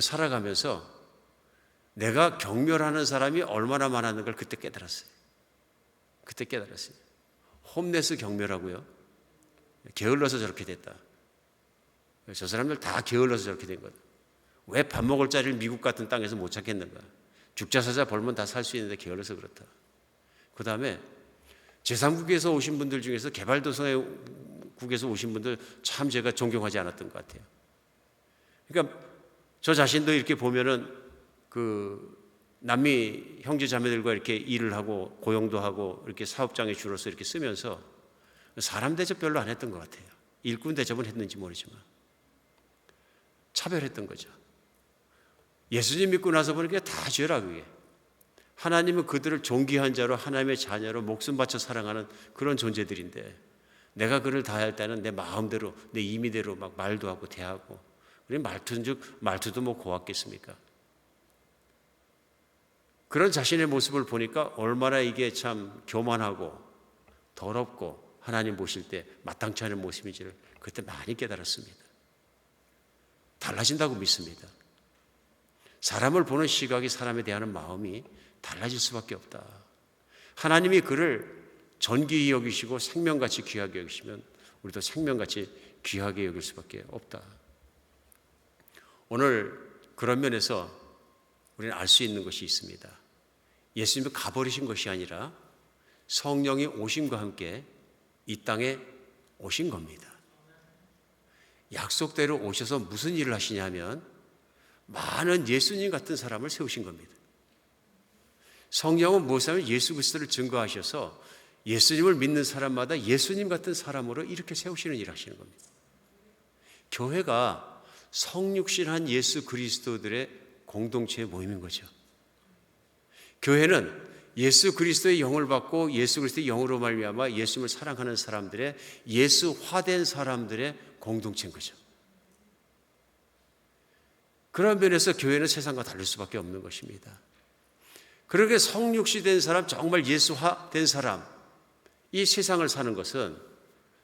살아가면서 내가 경멸하는 사람이 얼마나 많았는 걸 그때 깨달았어요. 홈레스 경멸하고요. 게을러서 저렇게 됐다. 저 사람들 다 게을러서 저렇게 된 거다. 왜 밥 먹을 자리를 미국 같은 땅에서 못 찾겠는가? 죽자 사자 벌면 다 살 수 있는데 게을러서 그렇다. 그 다음에 제3국에서 오신 분들 중에서 개발도상국에서 오신 분들 참 제가 존경하지 않았던 것 같아요. 그러니까 저 자신도 이렇게 보면은 그 남미 형제 자매들과 이렇게 일을 하고 고용도 하고 이렇게 사업장에 줄어서 이렇게 쓰면서 사람 대접 별로 안 했던 것 같아요. 일꾼 대접은 했는지 모르지만 차별했던 거죠. 예수님 믿고 나서 보니까 다 죄라 그게. 하나님은 그들을 존귀한 자로 하나님의 자녀로 목숨 바쳐 사랑하는 그런 존재들인데 내가 그를 다할 때는 내 마음대로 내 임의대로 막 말도 하고 대하고 그래 말투도 뭐 고왔겠습니까? 그런 자신의 모습을 보니까 얼마나 이게 참 교만하고 더럽고 하나님 보실 때 마땅치 않은 모습인지를 그때 많이 깨달았습니다. 달라진다고 믿습니다. 사람을 보는 시각이 사람에 대한 마음이 달라질 수밖에 없다. 하나님이 그를 존귀히 여기시고 생명같이 귀하게 여기시면 우리도 생명같이 귀하게 여길 수밖에 없다. 오늘 그런 면에서 우리는 알 수 있는 것이 있습니다. 예수님이 가버리신 것이 아니라 성령이 오심과 함께 이 땅에 오신 겁니다. 약속대로 오셔서 무슨 일을 하시냐면 많은 예수님 같은 사람을 세우신 겁니다. 성령은 무엇이냐면 예수 그리스도를 증거하셔서 예수님을 믿는 사람마다 예수님 같은 사람으로 이렇게 세우시는 일 하시는 겁니다. 교회가 성육신한 예수 그리스도들의 공동체의 모임인 거죠. 교회는 예수 그리스도의 영을 받고 예수 그리스도의 영으로 말미암아 예수님을 사랑하는 사람들의 예수화된 사람들의 공동체인 거죠. 그런 면에서 교회는 세상과 다를 수밖에 없는 것입니다. 그렇게 성육시된 사람, 정말 예수화된 사람, 이 세상을 사는 것은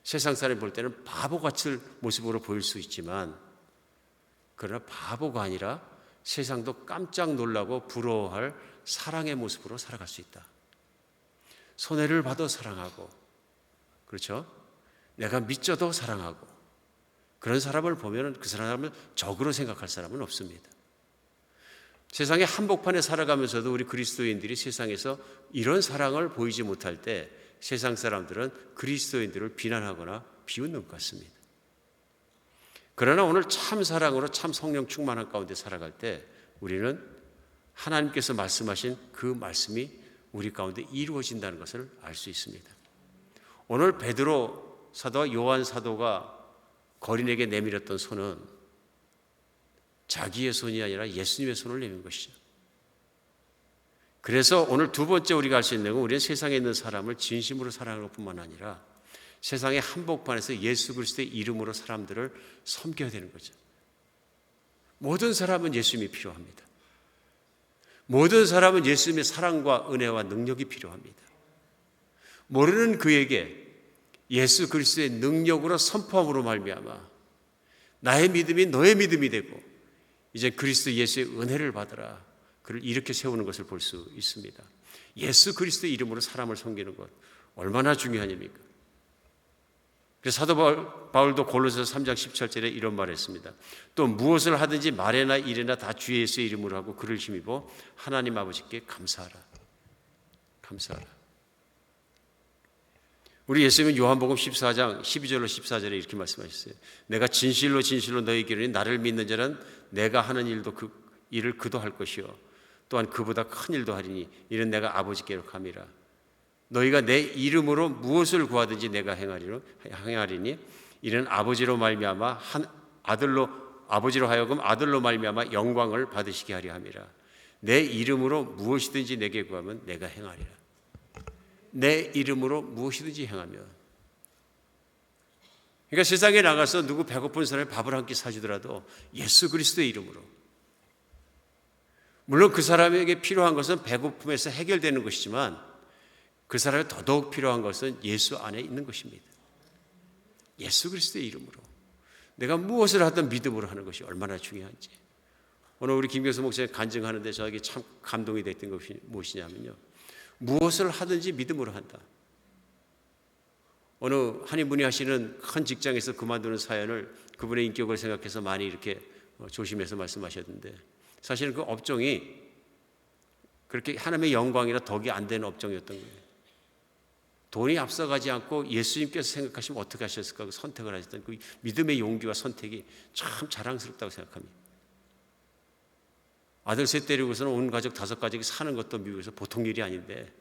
세상 사람이 볼 때는 바보같은 모습으로 보일 수 있지만, 그러나 바보가 아니라 세상도 깜짝 놀라고 부러워할 사랑의 모습으로 살아갈 수 있다. 손해를 봐도 사랑하고, 그렇죠? 내가 믿져도 사랑하고, 그런 사람을 보면 그 사람을 적으로 생각할 사람은 없습니다. 세상의 한복판에 살아가면서도 우리 그리스도인들이 세상에서 이런 사랑을 보이지 못할 때 세상 사람들은 그리스도인들을 비난하거나 비웃는 것 같습니다. 그러나 오늘 참 사랑으로 참 성령 충만한 가운데 살아갈 때 우리는 하나님께서 말씀하신 그 말씀이 우리 가운데 이루어진다는 것을 알 수 있습니다. 오늘 베드로 사도와 요한 사도가 거린에게 내밀었던 손은 자기의 손이 아니라 예수님의 손을 내민 것이죠. 그래서 오늘 두 번째 우리가 알 수 있는 건, 우리는 세상에 있는 사람을 진심으로 사랑하는 것뿐만 아니라 세상의 한복판에서 예수 그리스도의 이름으로 사람들을 섬겨야 되는 거죠. 모든 사람은 예수님이 필요합니다. 모든 사람은 예수님의 사랑과 은혜와 능력이 필요합니다. 모르는 그에게 예수 그리스도의 능력으로 선포함으로 말미암아 나의 믿음이 너의 믿음이 되고 이제 그리스도 예수의 은혜를 받으라, 그를 이렇게 세우는 것을 볼 수 있습니다. 예수 그리스도의 이름으로 사람을 섬기는 것 얼마나 중요한 일입니까? 그래서 사도 바울도 골로새서 3장 17절에 이런 말을 했습니다. 또 무엇을 하든지 말이나 일이나 다 주 예수의 이름으로 하고 그를 힘입어 하나님 아버지께 감사하라. 감사하라. 우리 예수님은 요한복음 14장 12절로 14절에 이렇게 말씀하셨어요. 내가 진실로 진실로 너희에게 이르노니 나를 믿는 자는 내가 하는 일도 그 일을 그도 할 것이요 또한 그보다 큰 일도 하리니 이는 내가 아버지께로 감이라. 너희가 내 이름으로 무엇을 구하든지 내가 행하리니 이는 아버지로 말미암아 아버지로 하여금 아들로 말미암아 영광을 받으시게 하려 함이라. 내 이름으로 무엇이든지 내게 구하면 내가 행하리라. 내 이름으로 무엇이든지 행하면, 그러니까 세상에 나가서 누구 배고픈 사람이 밥을 한 끼 사주더라도 예수 그리스도의 이름으로, 물론 그 사람에게 필요한 것은 배고픔에서 해결되는 것이지만 그 사람이 더더욱 필요한 것은 예수 안에 있는 것입니다. 예수 그리스도의 이름으로 내가 무엇을 하든 믿음으로 하는 것이 얼마나 중요한지. 오늘 우리 김경수 목사님 간증하는데 저에게 참 감동이 됐던 것이 무엇이냐면요, 무엇을 하든지 믿음으로 한다. 어느 한 인분이 하시는 큰 직장에서 그만두는 사연을 그분의 인격을 생각해서 많이 이렇게 조심해서 말씀하셨는데, 사실은 그 업종이 그렇게 하나님의 영광이나 덕이 안 되는 업종이었던 거예요. 돈이 앞서가지 않고 예수님께서 생각하시면 어떻게 하셨을까, 그 선택을 하셨던 그 믿음의 용기와 선택이 참 자랑스럽다고 생각합니다. 아들 셋 데리고서는 온 가족 5가족이 사는 것도 미국에서 보통 일이 아닌데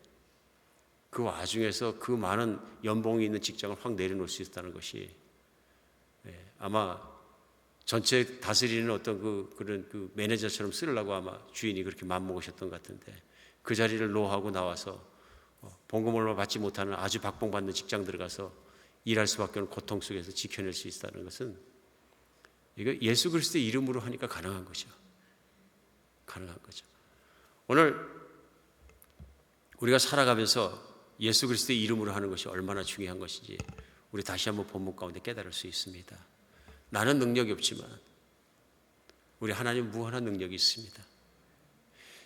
그 와중에서 그 많은 연봉이 있는 직장을 확 내려놓을 수 있다는 것이 아마 전체 다스리는 어떤 그런 매니저처럼 쓰려고 아마 주인이 그렇게 맘먹으셨던 것 같은데, 그 자리를 노하고 나와서 봉급을 받지 못하는 아주 박봉받는 직장 들어가서 일할 수밖에 없는 고통 속에서 지켜낼 수 있다는 것은, 이거 예수 그리스도의 이름으로 하니까 가능한 거죠. 가능한 거죠. 오늘 우리가 살아가면서 예수 그리스도의 이름으로 하는 것이 얼마나 중요한 것인지 우리 다시 한번 본문 가운데 깨달을 수 있습니다. 나는 능력이 없지만 우리 하나님 무한한 능력이 있습니다.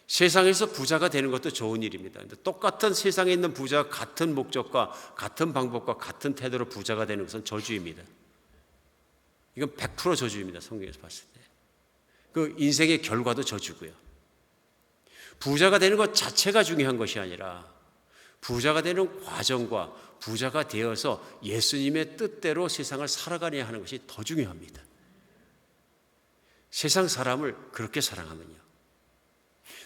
세상에서 부자가 되는 것도 좋은 일입니다. 근데 똑같은 세상에 있는 부자가 같은 목적과 같은 방법과 같은 태도로 부자가 되는 것은 저주입니다. 이건 100% 저주입니다. 성경에서 봤을 때. 그 인생의 결과도 저주고요. 부자가 되는 것 자체가 중요한 것이 아니라 부자가 되는 과정과 부자가 되어서 예수님의 뜻대로 세상을 살아가야 하는 것이 더 중요합니다. 세상 사람을 그렇게 사랑하면요,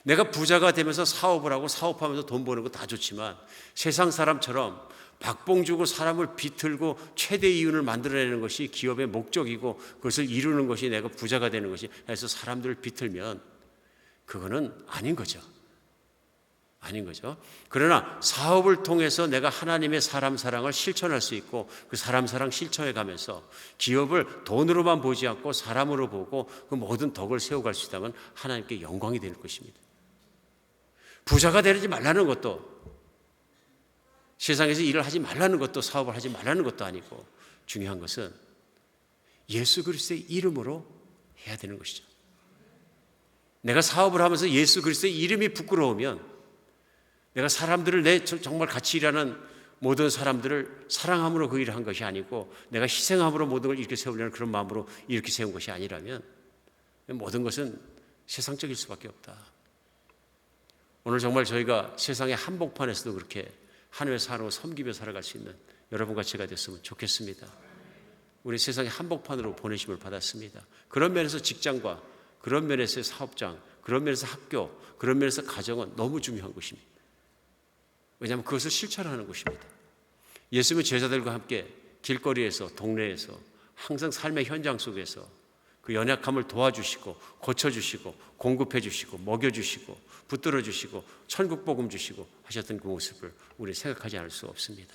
내가 부자가 되면서 사업을 하고 사업하면서 돈 버는 거 다 좋지만 세상 사람처럼 박봉주고 사람을 비틀고 최대 이윤을 만들어내는 것이 기업의 목적이고 그것을 이루는 것이 내가 부자가 되는 것이 해서 사람들을 비틀면 그거는 아닌 거죠. 아닌 거죠. 그러나 사업을 통해서 내가 하나님의 사람 사랑을 실천할 수 있고 그 사람 사랑 실천해 가면서 기업을 돈으로만 보지 않고 사람으로 보고 그 모든 덕을 세워갈 수 있다면 하나님께 영광이 될 것입니다. 부자가 되지 말라는 것도 세상에서 일을 하지 말라는 것도 사업을 하지 말라는 것도 아니고 중요한 것은 예수 그리스도의 이름으로 해야 되는 것이죠. 내가 사업을 하면서 예수 그리스도의 이름이 부끄러우면 내가 사람들을 정말 같이 일하는 모든 사람들을 사랑함으로 그 일을 한 것이 아니고 내가 희생함으로 모든 걸 이렇게 세우려는 그런 마음으로 이렇게 세운 것이 아니라면 모든 것은 세상적일 수밖에 없다. 오늘 정말 저희가 세상의 한복판에서도 그렇게 하나님의 사랑으로 섬기며 살아갈 수 있는 여러분과 제가 됐으면 좋겠습니다. 우리 세상의 한복판으로 보내심을 받았습니다. 그런 면에서 직장과 그런 면에서의 사업장, 그런 면에서 학교, 그런 면에서 가정은 너무 중요한 것입니다. 왜냐하면 그것을 실천하는 것입니다. 예수님은 제자들과 함께 길거리에서 동네에서 항상 삶의 현장 속에서 그 연약함을 도와주시고 고쳐주시고 공급해주시고 먹여주시고 붙들어주시고 천국복음 주시고 하셨던 그 모습을 우리 생각하지 않을 수 없습니다.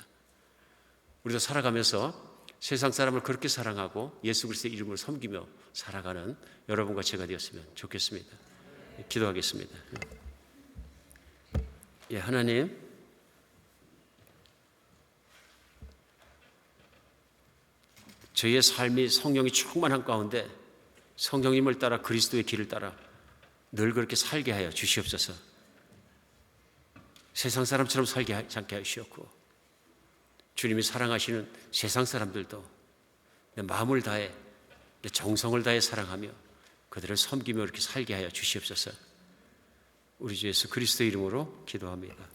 우리도 살아가면서 세상 사람을 그렇게 사랑하고 예수 그리스도의 이름을 섬기며 살아가는 여러분과 제가 되었으면 좋겠습니다. 기도하겠습니다. 예, 하나님, 저희의 삶이 성령이 충만한 가운데 성령님을 따라 그리스도의 길을 따라 늘 그렇게 살게 하여 주시옵소서. 세상 사람처럼 살게 하지 않게 하시옵고 주님이 사랑하시는 세상 사람들도 내 마음을 다해 내 정성을 다해 사랑하며 그들을 섬기며 이렇게 살게 하여 주시옵소서. 우리 주 예수 그리스도의 이름으로 기도합니다.